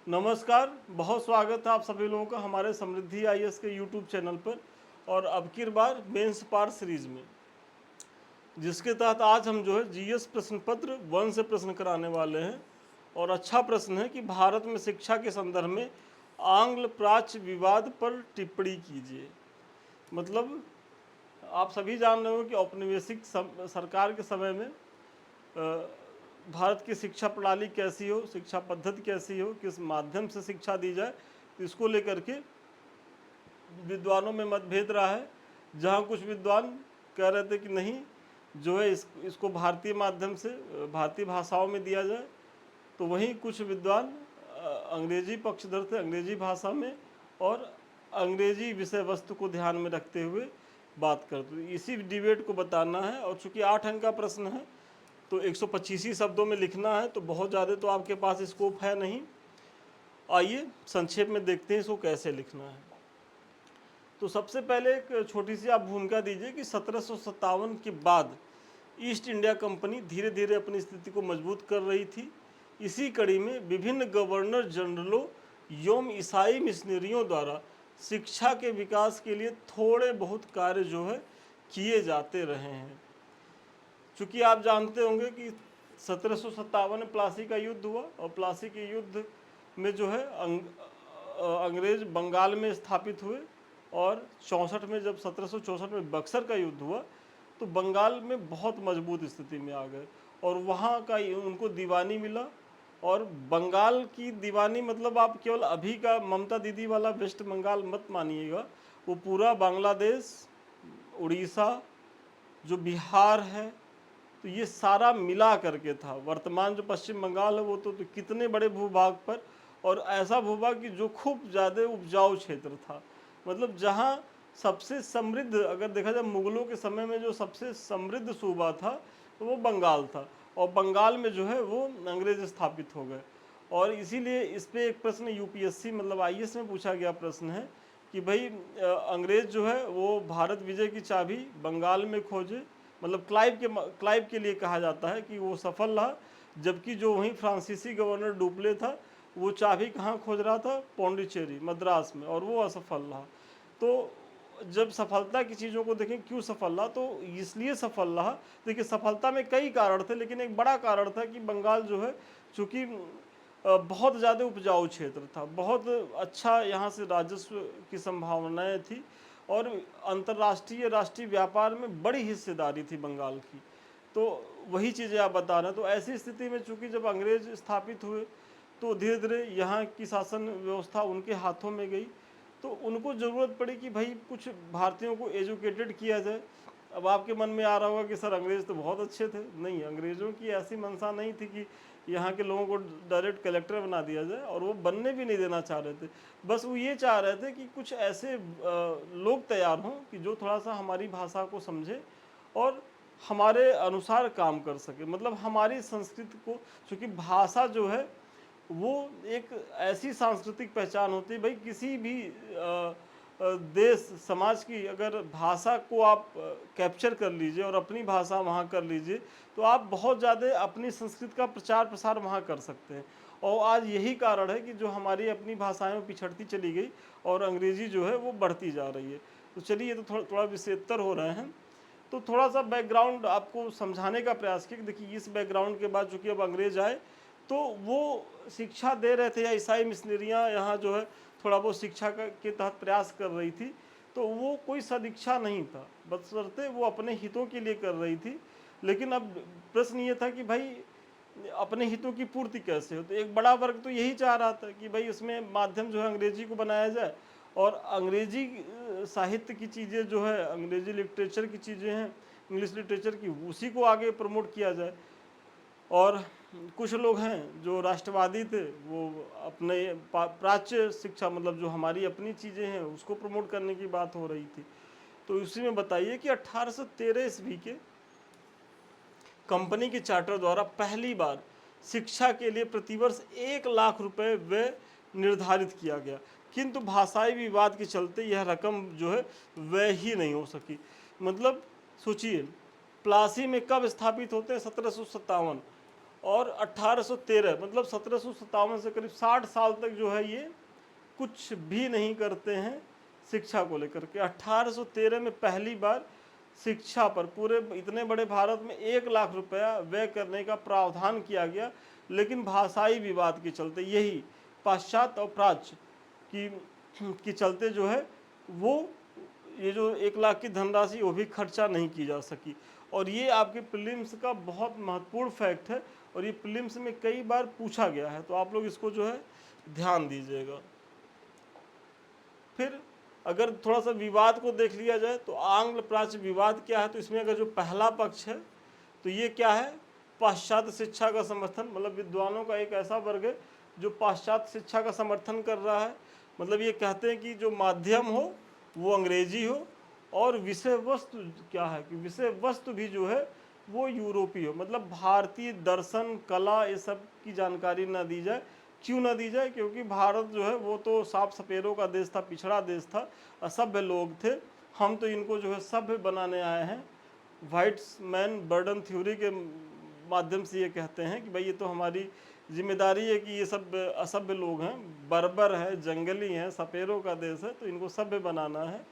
नमस्कार, बहुत स्वागत है आप सभी लोगों का हमारे समृद्धि आईएएस के यूट्यूब चैनल पर और अब की बार मेंस पार्ट सीरीज में, जिसके तहत आज हम जो है जीएस प्रश्न पत्र 1 से प्रश्न कराने वाले हैं। और अच्छा प्रश्न है कि भारत में शिक्षा के संदर्भ में आंग्ल प्राच्य विवाद पर टिप्पणी कीजिए। मतलब आप सभी जान रहे हो कि औपनिवेशिक सरकार के समय में भारत की शिक्षा प्रणाली कैसी हो, शिक्षा पद्धति कैसी हो, किस माध्यम से शिक्षा दी जाए, तो इसको लेकर के विद्वानों में मतभेद रहा है। जहाँ कुछ विद्वान कह रहे थे कि नहीं, जो है इसको भारतीय माध्यम से भारतीय भाषाओं में दिया जाए, तो वहीं कुछ विद्वान अंग्रेजी पक्षधर थे, अंग्रेजी भाषा में और अंग्रेजी विषय वस्तु को ध्यान में रखते हुए बात करते। इसी डिबेट को बताना है और चूंकि 8 अंक का प्रश्न है तो 125 ही शब्दों में लिखना है, तो बहुत ज़्यादा तो आपके पास स्कोप है नहीं। आइए संक्षेप में देखते हैं इसको कैसे लिखना है। तो सबसे पहले एक छोटी सी आप भूमिका दीजिए कि 1757 के बाद ईस्ट इंडिया कंपनी धीरे धीरे अपनी स्थिति को मजबूत कर रही थी। इसी कड़ी में विभिन्न गवर्नर जनरलों एवं ईसाई मिशनरियों द्वारा शिक्षा के विकास के लिए थोड़े बहुत कार्य जो है किए जाते रहे हैं। चूँकि आप जानते होंगे कि 1757 में प्लासी का युद्ध हुआ और प्लासी के युद्ध में जो है अंग्रेज बंगाल में स्थापित हुए और 64 में जब 1764 में बक्सर का युद्ध हुआ तो बंगाल में बहुत मजबूत स्थिति में आ गए और वहाँ का उनको दीवानी मिला। और बंगाल की दीवानी मतलब आप केवल अभी का ममता दीदी वाला वेस्ट बंगाल मत मानिएगा, वो पूरा बांग्लादेश, उड़ीसा, जो बिहार है, तो ये सारा मिला करके था। वर्तमान जो पश्चिम बंगाल है वो तो कितने बड़े भूभाग पर, और ऐसा भूभाग कि जो खूब ज़्यादा उपजाऊ क्षेत्र था। मतलब जहाँ सबसे समृद्ध, अगर देखा जाए मुगलों के समय में जो सबसे समृद्ध सूबा था तो वो बंगाल था, और बंगाल में जो है वो अंग्रेज स्थापित हो गए। और इसीलिए इस पर एक प्रश्न यूपीएससी मतलब आईएएस में पूछा गया प्रश्न है कि भाई अंग्रेज जो है वो भारत विजय की चाबी बंगाल में खोजे। मतलब क्लाइव के लिए कहा जाता है कि वो सफल रहा, जबकि जो वहीं फ्रांसीसी गवर्नर डुप्ले था वो चाबी कहाँ खोज रहा था, पौंडीचेरी मद्रास में, और वो असफल रहा। तो जब सफलता की चीज़ों को देखें क्यों सफल रहा, तो इसलिए सफल रहा। देखिए सफलता में कई कारण थे, लेकिन एक बड़ा कारण था कि बंगाल जो है चूँकि बहुत ज़्यादा उपजाऊ क्षेत्र था, बहुत अच्छा यहाँ से राजस्व की संभावनाएं थी और अंतर्राष्ट्रीय राष्ट्रीय व्यापार में बड़ी हिस्सेदारी थी बंगाल की। तो वही चीज़ें आप बता रहे हैं। तो ऐसी स्थिति में चूँकि जब अंग्रेज स्थापित हुए तो धीरे धीरे यहाँ की शासन व्यवस्था उनके हाथों में गई, तो उनको ज़रूरत पड़ी कि भाई कुछ भारतीयों को एजुकेटेड किया जाए। अब आपके मन में आ रहा होगा कि सर अंग्रेज़ तो बहुत अच्छे थे। नहीं, अंग्रेज़ों की ऐसी मंशा नहीं थी कि यहाँ के लोगों को डायरेक्ट कलेक्टर बना दिया जाए, और वो बनने भी नहीं देना चाह रहे थे। बस वो ये चाह रहे थे कि कुछ ऐसे लोग तैयार हों कि जो थोड़ा सा हमारी भाषा को समझे और हमारे अनुसार काम कर सके। मतलब हमारी संस्कृति को, चूँकि भाषा जो है वो एक ऐसी सांस्कृतिक पहचान होती है। भाई किसी भी देश समाज की अगर भाषा को आप कैप्चर कर लीजिए और अपनी भाषा वहाँ कर लीजिए, तो आप बहुत ज़्यादा अपनी संस्कृति का प्रचार प्रसार वहाँ कर सकते हैं। और आज यही कारण है कि जो हमारी अपनी भाषाएं पिछड़ती चली गई और अंग्रेज़ी जो है वो बढ़ती जा रही है। तो चलिए, ये तो थोड़ा विषयोत्तर हो रहे हैं, तो थोड़ा सा बैकग्राउंड आपको समझाने का प्रयास किया कि देखिए इस बैकग्राउंड के बाद चूँकि अब अंग्रेज आए तो वो शिक्षा दे रहे थे, या ईसाई मिशनरियाँ यहाँ जो है थोड़ा बहुत शिक्षा के तहत प्रयास कर रही थी, तो वो कोई सदिच्छा नहीं था, बशर्ते वो अपने हितों के लिए कर रही थी। लेकिन अब प्रश्न ये था कि भाई अपने हितों की पूर्ति कैसे हो। तो एक बड़ा वर्ग तो यही चाह रहा था कि भाई उसमें माध्यम जो है अंग्रेजी को बनाया जाए, और अंग्रेजी साहित्य की चीज़ें जो है, अंग्रेजी लिटरेचर की चीज़ें हैं, इंग्लिश लिटरेचर की, उसी को आगे प्रमोट किया जाए। और कुछ लोग हैं जो राष्ट्रवादी थे, वो अपने प्राच्य शिक्षा मतलब जो हमारी अपनी चीज़ें हैं उसको प्रमोट करने की बात हो रही थी। तो उसी में बताइए कि 1813 ईस्वी के कंपनी के चार्टर द्वारा पहली बार शिक्षा के लिए प्रतिवर्ष 1 लाख रुपए व्यय निर्धारित किया गया, किंतु भाषाई विवाद के चलते यह रकम जो है व्यय ही नहीं हो सकी। मतलब सोचिए, प्लासी में कब स्थापित होते हैं, 1757, और 1813 मतलब 1757 से करीब 60 साल तक जो है ये कुछ भी नहीं करते हैं शिक्षा को लेकर के। 1813 में पहली बार शिक्षा पर पूरे इतने बड़े भारत में 1 लाख रुपया व्यय करने का प्रावधान किया गया, लेकिन भाषाई विवाद के चलते, यही पाश्चात्य और प्राच्य की चलते जो है वो ये जो 1 लाख की धनराशि वो भी खर्चा नहीं की जा सकी। और ये आपके प्रीलिम्स का बहुत महत्वपूर्ण फैक्ट है और ये प्रीलिम्स में कई बार पूछा गया है, तो आप लोग इसको जो है ध्यान दीजिएगा। फिर अगर थोड़ा सा विवाद को देख लिया जाए तो आंग्ल प्राच्य विवाद क्या है, तो इसमें अगर जो पहला पक्ष है तो ये क्या है, पाश्चात्य शिक्षा का समर्थन, मतलब विद्वानों का एक ऐसा वर्ग है जो पाश्चात्य शिक्षा का समर्थन कर रहा है। मतलब ये कहते हैं कि जो माध्यम हो वो अंग्रेजी हो और विषय वस्तु क्या है कि विषय वस्तु भी जो है वो यूरोपीय हो, मतलब भारतीय दर्शन कला ये सब की जानकारी ना दी जाए। क्यों ना दी जाए, क्योंकि भारत जो है वो तो साफ सपेरों का देश था, पिछड़ा देश था, असभ्य लोग थे। हम तो इनको जो है सभ्य बनाने आए हैं। व्हाइट्स मैन बर्डन थ्योरी के माध्यम से ये कहते हैं कि भाई ये तो हमारी जिम्मेदारी है कि ये सब असभ्य लोग हैं, बर्बर है, जंगली हैं, सपेरों का देश है, तो इनको सभ्य बनाना है।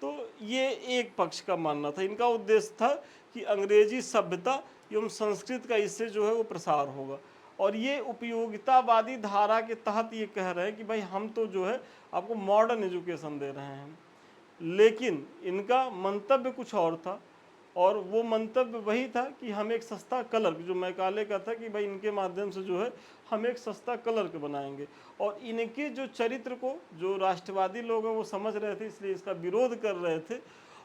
तो ये एक पक्ष का मानना था। इनका उद्देश्य था कि अंग्रेजी सभ्यता एवं संस्कृत का इससे जो है वो प्रसार होगा। और ये उपयोगितावादी धारा के तहत ये कह रहे हैं कि भाई हम तो जो है आपको मॉडर्न एजुकेशन दे रहे हैं, लेकिन इनका मंतव्य कुछ और था। और वो मंतव्य वही था कि हम एक सस्ता क्लर्क, जो मैकाले का था कि भाई इनके माध्यम से जो है हम एक सस्ता क्लर्क बनाएंगे। और इनके जो चरित्र को जो राष्ट्रवादी लोग हैं वो समझ रहे थे, इसलिए इसका विरोध कर रहे थे।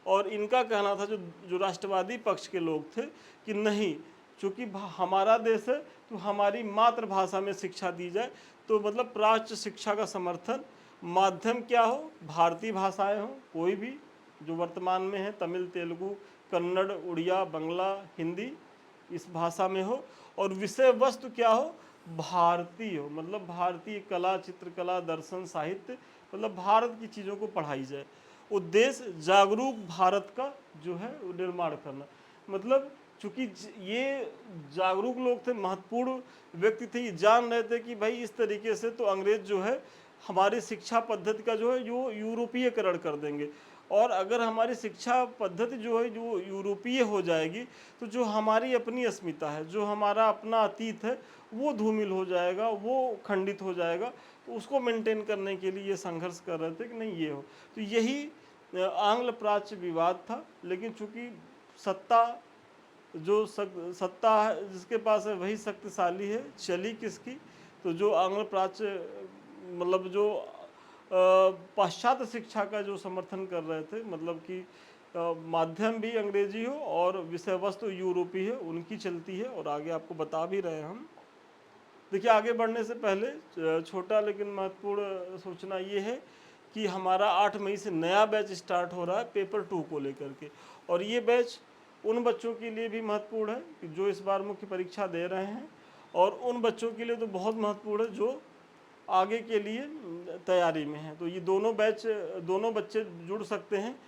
और इनका कहना था जो राष्ट्रवादी पक्ष के लोग थे कि नहीं, चूँकि हमारा देश है तो हमारी मातृभाषा में शिक्षा दी जाए। तो मतलब प्राच्य शिक्षा का समर्थन, माध्यम क्या हो, भारतीय भाषाएं हो, कोई भी जो वर्तमान में है, तमिल, तेलुगु, कन्नड़, उड़िया, बंगला, हिंदी, इस भाषा में हो। और विषय वस्तु क्या हो, भारतीय हो, मतलब भारतीय कला, चित्रकला, दर्शन, साहित्य, मतलब भारत की चीज़ों को पढ़ाई जाए। उद्देश्य जागरूक भारत का जो है वो निर्माण करना। मतलब चूँकि ये जागरूक लोग थे, महत्वपूर्ण व्यक्ति थे, ये जान रहे थे कि भाई इस तरीके से तो अंग्रेज जो है हमारी शिक्षा पद्धति का जो है जो यूरोपीयकरण कर देंगे। और अगर हमारी शिक्षा पद्धति जो है जो यूरोपीय हो जाएगी तो जो हमारी अपनी अस्मिता है, जो हमारा अपना अतीत है, वो धूमिल हो जाएगा, वो खंडित हो जाएगा। तो उसको मेंटेन करने के लिए ये संघर्ष कर रहे थे कि नहीं ये हो। तो यही आंग्ल प्राच्य विवाद था। लेकिन चूंकि सत्ता सत्ता है जिसके पास है वही शक्तिशाली है, चली किसकी, तो जो आंग्ल प्राच्य मतलब जो पाश्चात्य शिक्षा का जो समर्थन कर रहे थे, मतलब कि माध्यम भी अंग्रेजी हो और विषय वस्तु यूरोपीय है, उनकी चलती है। और आगे आपको बता भी रहे हैं हम। देखिए आगे बढ़ने से पहले छोटा लेकिन महत्वपूर्ण सूचना ये है कि हमारा 8 मई से नया बैच स्टार्ट हो रहा है पेपर 2 को लेकर के। और ये बैच उन बच्चों के लिए भी महत्वपूर्ण है कि जो इस बार मुख्य परीक्षा दे रहे हैं, और उन बच्चों के लिए तो बहुत महत्वपूर्ण है जो आगे के लिए तैयारी में है। तो ये दोनों बच्चे जुड़ सकते हैं।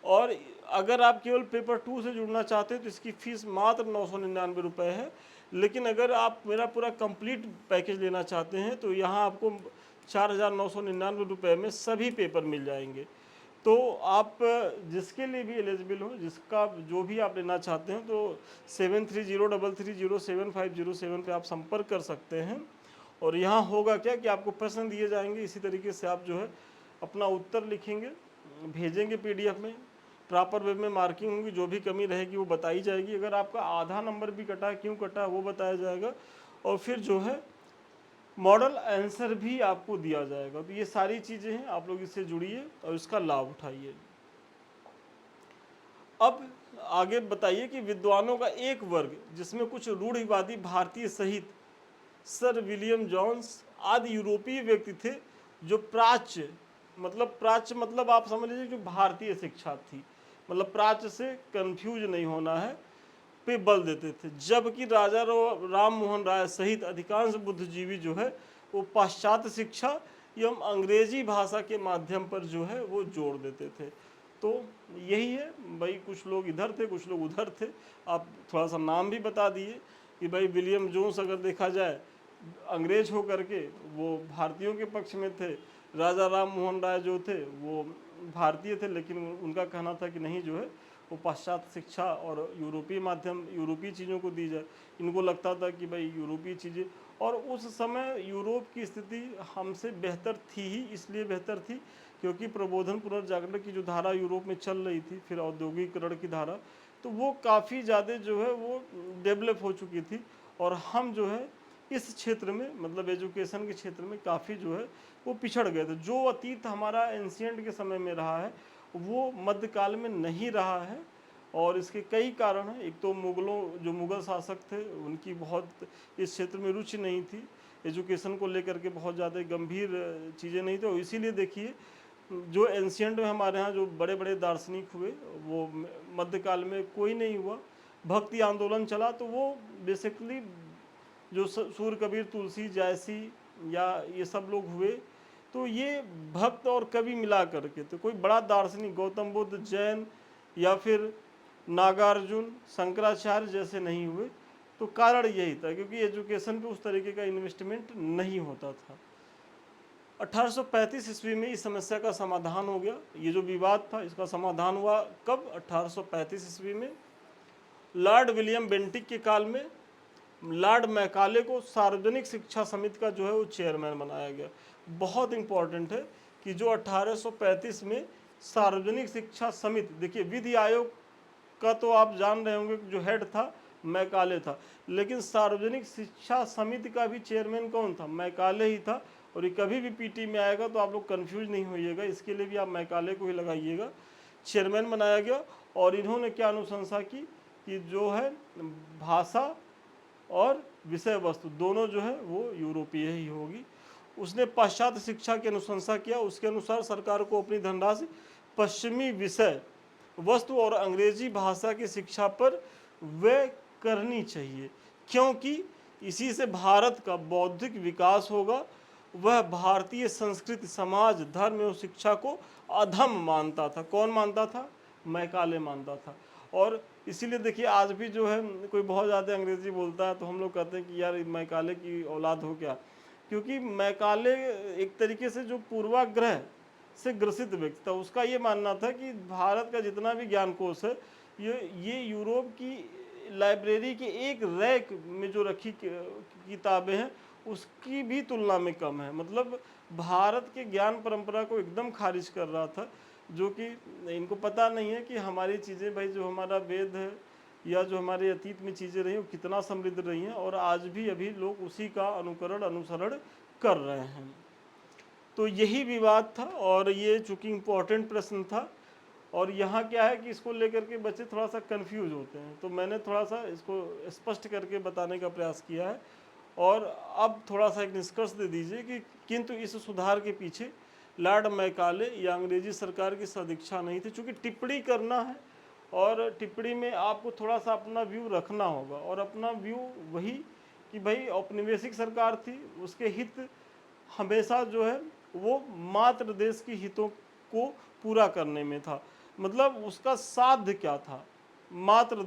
और अगर आप केवल पेपर 2 से जुड़ना चाहते हैं तो इसकी फ़ीस मात्र 999 रुपये है। लेकिन अगर आप मेरा पूरा कंप्लीट पैकेज लेना चाहते हैं तो यहाँ आपको 4,999 रुपये में सभी पेपर मिल जाएंगे। तो आप जिसके लिए भी एलिजिबल हो, जिसका जो भी आप लेना चाहते हैं, तो 7303307507 पे आप संपर्क कर सकते हैं। और यहाँ होगा क्या कि आपको प्रश्न दिए जाएंगे, इसी तरीके से आप जो है अपना उत्तर लिखेंगे, भेजेंगे PDF में, प्रॉपर वे में मार्किंग होगी, जो भी कमी रहेगी वो बताई जाएगी। अगर आपका आधा नंबर भी कटा है, क्यों कटा है वो बताया जाएगा। और फिर जो है मॉडल आंसर भी आपको दिया जाएगा। तो ये सारी चीज़ें हैं, आप लोग इससे जुड़िए और इसका लाभ उठाइए। अब आगे बताइए कि विद्वानों का एक वर्ग जिसमें कुछ रूढ़िवादी भारतीय सहित सर विलियम जोन्स आदि यूरोपीय व्यक्ति थे, जो प्राच्य मतलब आप समझ लीजिए जो भारतीय शिक्षा थी, मतलब प्राच्य से कंफ्यूज नहीं होना है, पे बल देते थे। जबकि राजा राम मोहन राय सहित अधिकांश बुद्धिजीवी जो है वो पाश्चात्य शिक्षा एवं अंग्रेजी भाषा के माध्यम पर जो है वो जोड़ देते थे। तो यही है भाई, कुछ लोग इधर थे, कुछ लोग उधर थे। आप थोड़ा सा नाम भी बता दिए कि भाई विलियम जोन्स अगर देखा जाए अंग्रेज हो करके वो भारतीयों के पक्ष में थे, राजा राम मोहन राय जो थे वो भारतीय थे, लेकिन उनका कहना था कि नहीं जो है वो पाश्चात्य शिक्षा और यूरोपीय माध्यम यूरोपीय चीज़ों को दी जाए। इनको लगता था कि भाई यूरोपीय चीज़ें, और उस समय यूरोप की स्थिति हमसे बेहतर थी ही, इसलिए बेहतर थी क्योंकि प्रबोधन पुनर्जागरण की जो धारा यूरोप में चल रही थी, फिर औद्योगिकरण की धारा, तो वो काफ़ी ज़्यादा जो है वो डेवलप हो चुकी थी। और हम जो है इस क्षेत्र में मतलब एजुकेशन के क्षेत्र में काफ़ी जो है वो पिछड़ गए थे। जो अतीत हमारा एंशियंट के समय में रहा है वो मध्यकाल में नहीं रहा है, और इसके कई कारण हैं। एक तो मुगलों जो मुगल शासक थे उनकी बहुत इस क्षेत्र में रुचि नहीं थी, एजुकेशन को लेकर के बहुत ज़्यादा गंभीर चीज़ें नहीं थी, और इसीलिए देखिए जो एंशियंट में हमारे यहाँ जो बड़े बड़े दार्शनिक हुए वो मध्यकाल में कोई नहीं हुआ। भक्ति आंदोलन चला तो वो बेसिकली जो सूर कबीर तुलसी जायसी या ये सब लोग हुए, तो ये भक्त और कवि मिला करके, तो कोई बड़ा दार्शनिक गौतम बुद्ध, जैन या फिर नागार्जुन, शंकराचार्य जैसे नहीं हुए। तो कारण यही था क्योंकि एजुकेशन पे उस तरीके का इन्वेस्टमेंट नहीं होता था। 1835 ईस्वी में इस समस्या का समाधान हो गया। ये जो विवाद था इसका समाधान हुआ कब? 1835 ईस्वी में लॉर्ड विलियम बेंटिक के काल में लॉर्ड मैकाले को सार्वजनिक शिक्षा समिति का जो है वो चेयरमैन बनाया गया। बहुत इंपॉर्टेंट है कि जो 1835 में सार्वजनिक शिक्षा समिति, देखिए विधि आयोग का तो आप जान रहे होंगे जो हेड था मैकाले था, लेकिन सार्वजनिक शिक्षा समिति का भी चेयरमैन कौन था? मैकाले ही था। और ये कभी भी पीटी में आएगा तो आप लोग कंफ्यूज नहीं होइएगा, इसके लिए भी आप मैकाले को ही लगाइएगा। चेयरमैन बनाया गया और इन्होंने क्या अनुशंसा की कि जो है भाषा और विषय वस्तु दोनों जो है वो यूरोपीय ही होगी। उसने पाश्चात्य शिक्षा की अनुशंसा किया। उसके अनुसार सरकार को अपनी धनराशि पश्चिमी विषय वस्तु और अंग्रेजी भाषा की शिक्षा पर व्यय करनी चाहिए, क्योंकि इसी से भारत का बौद्धिक विकास होगा। वह भारतीय संस्कृति, समाज, धर्म एवं शिक्षा को अधम मानता था। कौन मानता था? मैकाले मानता था। और इसीलिए देखिए आज भी जो है कोई बहुत ज़्यादा अंग्रेजी बोलता है तो हम लोग कहते हैं कि यार मैकाले की औलाद हो क्या, क्योंकि मैकाले एक तरीके से जो पूर्वाग्रह से ग्रसित व्यक्ति था। उसका ये मानना था कि भारत का जितना भी ज्ञान कोश है ये यूरोप की लाइब्रेरी के एक रैक में जो रखी किताबें हैं उसकी भी तुलना में कम है। मतलब भारत के ज्ञान परंपरा को एकदम खारिज कर रहा था, जो कि इनको पता नहीं है कि हमारी चीज़ें भाई जो हमारा वेद है या जो हमारे अतीत में चीज़ें रही वो कितना समृद्ध रही हैं, और आज भी अभी लोग उसी का अनुसरण कर रहे हैं। तो यही विवाद था और ये चूँकि इम्पोर्टेंट प्रश्न था, और यहाँ क्या है कि इसको लेकर के बच्चे थोड़ा सा कंफ्यूज होते हैं, तो मैंने थोड़ा सा इसको स्पष्ट करके बताने का प्रयास किया है। और अब थोड़ा सा एक निष्कर्ष दे दीजिए कि किंतु इस सुधार के पीछे लॉर्ड मैकाले या अंग्रेजी सरकार की सदिच्छा नहीं थी। चूँकि टिप्पणी करना है और टिप्पणी में आपको थोड़ा सा अपना व्यू रखना होगा, और अपना व्यू वही कि भाई औपनिवेशिक सरकार थी, उसके हित हमेशा जो है वो मात्र देश के हितों को पूरा करने में था। मतलब उसका साध्य क्या था? मात्र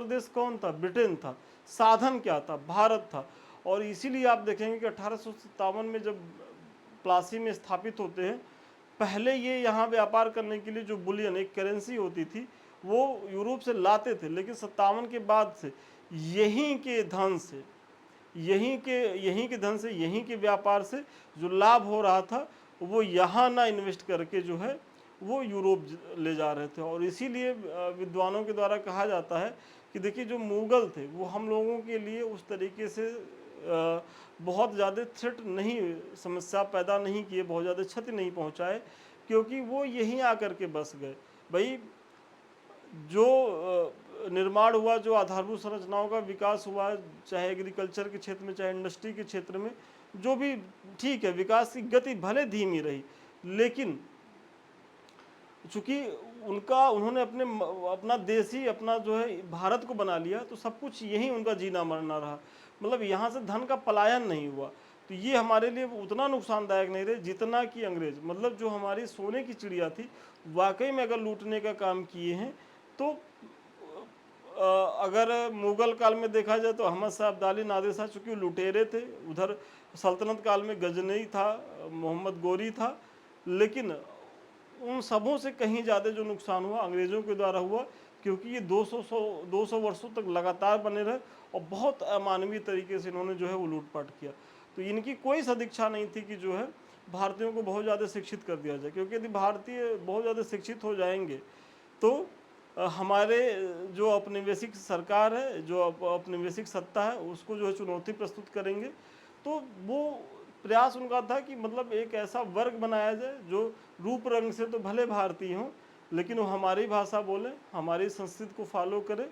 देश कौन था? ब्रिटेन था। साधन क्या था? भारत था। और इसीलिए आप देखेंगे कि 1857 में जब प्लासी में स्थापित होते हैं, पहले ये यहाँ व्यापार करने के लिए जो बुलियन एक करेंसी होती थी वो यूरोप से लाते थे, लेकिन 57 के बाद से यहीं के धन से यहीं के व्यापार से जो लाभ हो रहा था वो यहाँ ना इन्वेस्ट करके जो है वो यूरोप ले जा रहे थे। और इसीलिए विद्वानों के द्वारा कहा जाता है कि देखिए जो मुगल थे वो हम लोगों के लिए उस तरीके से बहुत ज़्यादा थ्रेट नहीं, समस्या पैदा नहीं किए, बहुत ज़्यादा क्षति नहीं पहुंचाए, क्योंकि वो यहीं आकर के बस गए। भाई जो निर्माण हुआ, जो आधारभूत संरचनाओं का विकास हुआ, चाहे एग्रीकल्चर के क्षेत्र में चाहे इंडस्ट्री के क्षेत्र में, जो भी ठीक है विकास की गति भले धीमी रही, लेकिन चूँकि उन्होंने अपना देश ही अपना जो है भारत को बना लिया, तो सब कुछ यहीं उनका जीना मरना रहा। मतलब यहाँ से धन का पलायन नहीं हुआ, तो ये हमारे लिए उतना नुकसानदायक नहीं रहे जितना कि अंग्रेज, मतलब जो हमारी सोने की चिड़िया थी, वाकई में अगर लूटने का काम किए हैं तो अगर मुगल काल में देखा जाए तो अहमद शाह अब्दाली नादिर शाह, चूँकि लुटेरे थे, उधर सल्तनत काल में गजनई था, मोहम्मद गोरी था, लेकिन उन सबों से कहीं ज़्यादा जो नुकसान हुआ अंग्रेज़ों के द्वारा हुआ, क्योंकि ये 200 वर्षों तक लगातार बने रहे और बहुत अमानवीय तरीके से इन्होंने जो है वो लूटपाट किया। तो इनकी कोई सदिच्छा नहीं थी कि जो है भारतीयों को बहुत ज़्यादा शिक्षित कर दिया जाए, क्योंकि यदि भारतीय बहुत ज़्यादा शिक्षित हो जाएंगे तो हमारे जो औपनिवेशिक सरकार है, जो औपनिवेशिक सत्ता है, उसको जो है चुनौती प्रस्तुत करेंगे। तो वो प्रयास उनका था कि मतलब एक ऐसा वर्ग बनाया जाए जो रूप रंग से तो भले भारतीय हों, लेकिन वो हमारी भाषा बोले, हमारी संस्कृति को फॉलो करे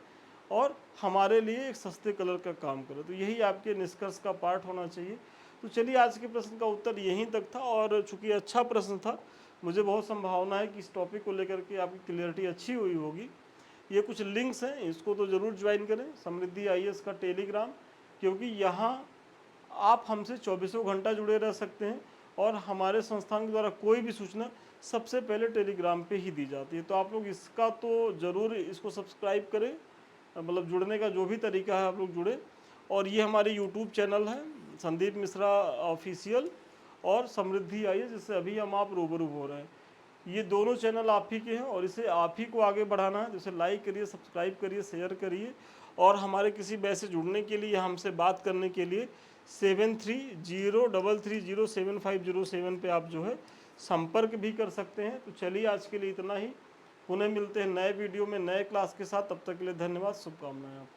और हमारे लिए एक सस्ते कलर का काम करे। तो यही आपके निष्कर्ष का पार्ट होना चाहिए। तो चलिए, आज के प्रश्न का उत्तर यहीं तक था, और चूंकि अच्छा प्रश्न था, मुझे बहुत संभावना है कि इस टॉपिक को लेकर के आपकी क्लियरिटी अच्छी हुई होगी। ये कुछ लिंक्स हैं, इसको तो ज़रूर ज्वाइन करें, समृद्धि IAS का टेलीग्राम, क्योंकि यहाँ आप हमसे 24 घंटा जुड़े रह सकते हैं और हमारे संस्थान के द्वारा कोई भी सूचना सबसे पहले टेलीग्राम पे ही दी जाती है। तो आप लोग इसका तो ज़रूर इसको सब्सक्राइब करें, मतलब जुड़ने का जो भी तरीका है आप लोग जुड़े। और ये हमारे यूट्यूब चैनल है, संदीप मिश्रा ऑफिशियल और समृद्धि IAS, जिससे अभी हम आप रूबरू हो रहे हैं। ये दोनों चैनल आप ही के हैं और इसे आप ही को आगे बढ़ाना है। तो इसे लाइक करिए, सब्सक्राइब करिए, शेयर करिए, और हमारे किसी बैच से जुड़ने के लिए, हमसे बात करने के लिए 7303307507 पे आप जो है संपर्क भी कर सकते हैं। तो चलिए, आज के लिए इतना ही। पुनः मिलते हैं नए वीडियो में नए क्लास के साथ। तब तक के लिए धन्यवाद, शुभकामनाएं आपको।